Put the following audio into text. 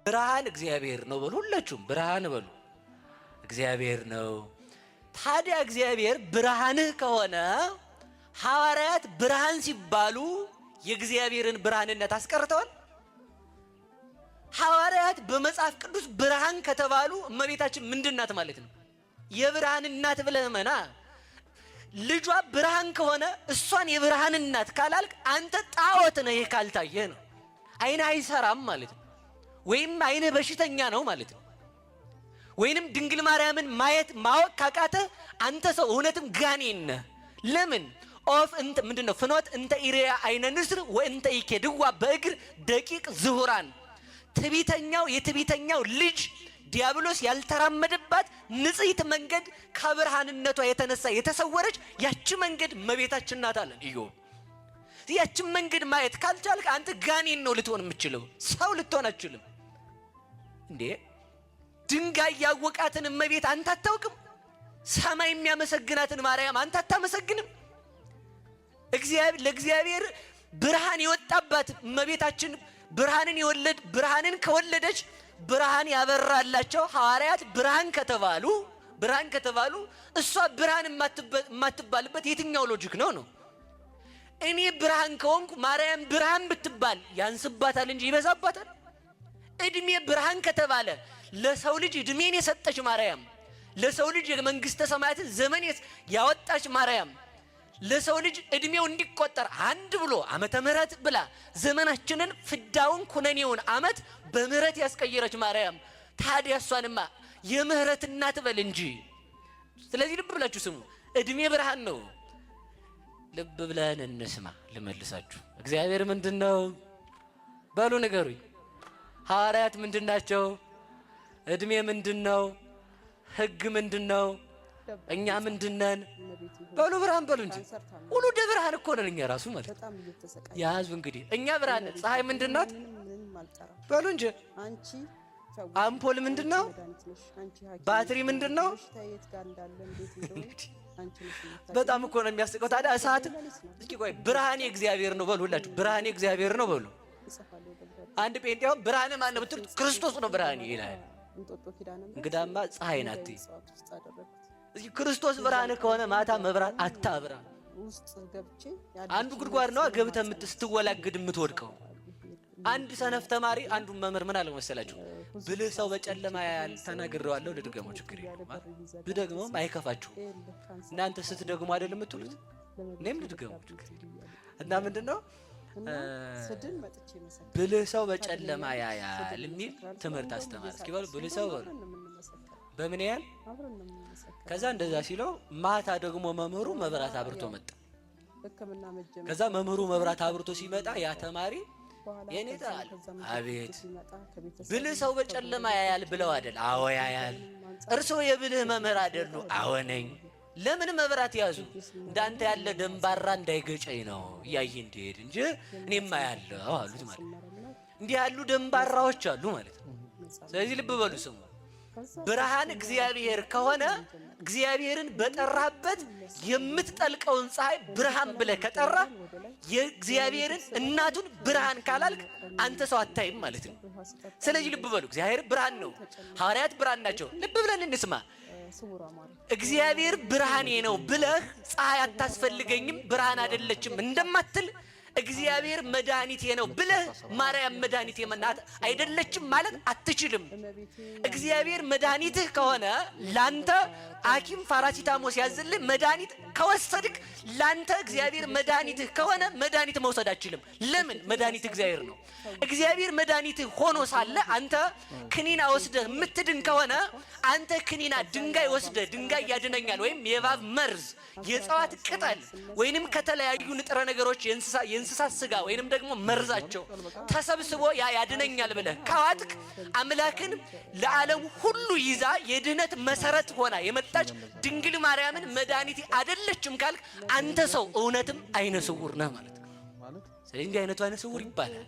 ብርሃን እግዚአብሔር ነው በሉ። ሁላችሁም ብርሃን በሉ። እግዚአብሔር ነው። ታዲያ እግዚአብሔር ብርሃንህ ከሆነ ሐዋርያት ብርሃን ሲባሉ የእግዚአብሔርን ብርሃንነት አስቀርተዋል? ሐዋርያት በመጽሐፍ ቅዱስ ብርሃን ከተባሉ እመቤታችን ምንድናት ማለት ነው? የብርሃን እናት ብለህ መና። ልጇ ብርሃን ከሆነ እሷን የብርሃን እናት ካላልክ አንተ ጣዖት ነህ። ይሄ ካልታየ ነው አይንህ አይሰራም ማለት ነው። ወይም አይንህ በሽተኛ ነው ማለት ነው። ወይንም ድንግል ማርያምን ማወቅ ካቃተ አንተ ሰው እውነትም ጋኔን ነህ። ለምን ኦፍ እንተ ምንድነው ፍኖት እንተ ኢሪያ አይነ ንስር ወእንተ ይኬድዋ በእግር ደቂቅ ዝሁራን የትዕቢተኛው ልጅ ዲያብሎስ ያልተራመደባት ንጽሕት መንገድ ከብርሃንነቷ የተነሳ የተሰወረች ያቺ መንገድ እመቤታችን ናት አለን ኢዮብ። ያቺን መንገድ ማየት ካልቻልክ አንተ ጋኔን ነው ልትሆን የምትችለው፣ ሰው ልትሆን አትችልም። እንዴ ድንጋይ ያወቃትን እመቤት አንተ አታውቅም? ሰማይ የሚያመሰግናትን ማርያም አንተ አታመሰግንም? ለእግዚአብሔር ብርሃን የወጣባት እመቤታችን ብርሃንን ከወለደች ብርሃን ያበራላቸው ሐዋርያት ብርሃን ከተባሉ እሷ ብርሃን የማትባልበት የትኛው ሎጂክ ነው? እኔ ብርሃን ከሆንኩ ማርያም ብርሃን ብትባል ያንስባታል እንጂ ይበዛባታል? እድሜ ብርሃን ከተባለ ለሰው ልጅ እድሜን የሰጠች ማርያም፣ ለሰው ልጅ የመንግስተ ሰማያትን ዘመን ያወጣች ማርያም፣ ለሰው ልጅ እድሜው እንዲቆጠር አንድ ብሎ ዓመተ ምህረት ብላ ዘመናችንን ፍዳውን ኩነኔውን ዓመት በምህረት ያስቀየረች ማርያም ታዲያ እሷንማ የምህረት እናት በል እንጂ። ስለዚህ ልብ ብላችሁ ስሙ። እድሜ ብርሃን ነው። ልብ ብለን እንስማ። ልመልሳችሁ። እግዚአብሔር ምንድነው በሉ ንገሩኝ። ሐዋርያት ምንድናቸው? እድሜ ምንድነው? ሕግ ምንድነው? እኛ ምንድነን? በሉ ብርሃን በሉ እንጂ ሁሉ ደብርሃን እኮ ነን እኛ ራሱ ማለት ያዙ። እንግዲህ እኛ ብርሃን ፀሐይ ምንድናት? በሉ እንጂ አምፖል ምንድነው? ባትሪ ምንድነው? በጣም እኮ ነው የሚያስቀው። ታዲያ እሳት እስኪ ቆይ ብርሃኔ እግዚአብሔር ነው በሉ። ሁላችሁ ብርሃኔ እግዚአብሔር ነው በሉ። አንድ ጴንጤው ብርሃኔ ማን ነው ብትሉ ክርስቶስ ነው ብርሃኔ ይላል። እንግዳማ ፀሐይ ናት። እስኪ ክርስቶስ ብርሃን ከሆነ ማታ መብራት አታብራ። አንዱ ጉድጓድ ነው ገብተህ ስትወላግድ የምትወድቀው። አንድ ሰነፍ ተማሪ አንዱ መምህር ምን አለ መሰላችሁ? ብልህ ሰው በጨለማ ያያል። ተናግሬዋለሁ፣ ልድገመው፣ ችግር የለም። ብደግመውም አይከፋችሁ። እናንተ ስትደግሙ አይደለም የምትሉት፣ እኔም ልድገመው፣ ችግር የለም። እና ምንድነው ብልህ ሰው በጨለማ ያያል የሚል ትምህርት አስተማር። እስኪ በሉ ብልህ ሰው በሉ በምን ያህል? ከዛ እንደዛ ሲለው ማታ ደግሞ መምህሩ መብራት አብርቶ መጣ። ከዛ መምህሩ መብራት አብርቶ ሲመጣ ያ ተማሪ የኔ ጣል አቤት ብልህ ሰው በጨለማ ያያል ብለው አይደል? አዎ ያያል። እርሶ የብልህ መምህር አይደሉ? አዎ ነኝ። ለምን መብራት ያዙ? እንዳንተ ያለ ደንባራ እንዳይገጨኝ ነው እያየ እንዲሄድ እንጂ እኔማ ያለው አሉት ማለት ነው። እንዲህ ያሉ ደንባራዎች አሉ ማለት ነው። ስለዚህ ልብ በሉ ስሙ። ብርሃን እግዚአብሔር ከሆነ እግዚአብሔርን በጠራበት የምትጠልቀውን ፀሐይ ብርሃን ብለህ ከጠራ የእግዚአብሔርን እናቱን ብርሃን ካላልክ አንተ ሰው አታይም ማለት ነው። ስለዚህ ልብ በሉ እግዚአብሔር ብርሃን ነው። ሐዋርያት ብርሃን ናቸው። ልብ ብለን እንስማ። እግዚአብሔር ብርሃኔ ነው ብለህ ፀሐይ አታስፈልገኝም ብርሃን አይደለችም እንደማትል እግዚአብሔር መድኃኒቴ ነው ብለህ ማርያም መድኃኒቴ ናት አይደለችም ማለት አትችልም። እግዚአብሔር መድኃኒትህ ከሆነ ላንተ ሐኪም ፓራሲታሞስ ያዝልህ መድኃኒት ከወሰድክ ላንተ እግዚአብሔር መድኃኒትህ ከሆነ መድኃኒት መውሰድ አትችልም። ለምን? መድኃኒት እግዚአብሔር ነው። እግዚአብሔር መድኃኒትህ ሆኖ ሳለ አንተ ክኒና ወስደህ የምትድን ከሆነ አንተ ክኒና ድንጋይ ወስደህ ድንጋይ ያድነኛል ወይም የእባብ መርዝ የእጽዋት ቅጠል ወይንም ከተለያዩ ንጥረ ነገሮች የእንስሳት ስጋ ወይንም ደግሞ መርዛቸው ተሰብስቦ ያድነኛል ብለህ ካዋጥክ አምላክን ለዓለም ሁሉ ይዛ የድህነት መሰረት ሆና የመጣች ድንግል ማርያምን መድኃኒት አይደለችም ካልክ አንተ ሰው እውነትም አይነ ስውር ነህ ማለት ነው። ስለዚህ እንዲህ አይነቱ አይነ ስውር ይባላል።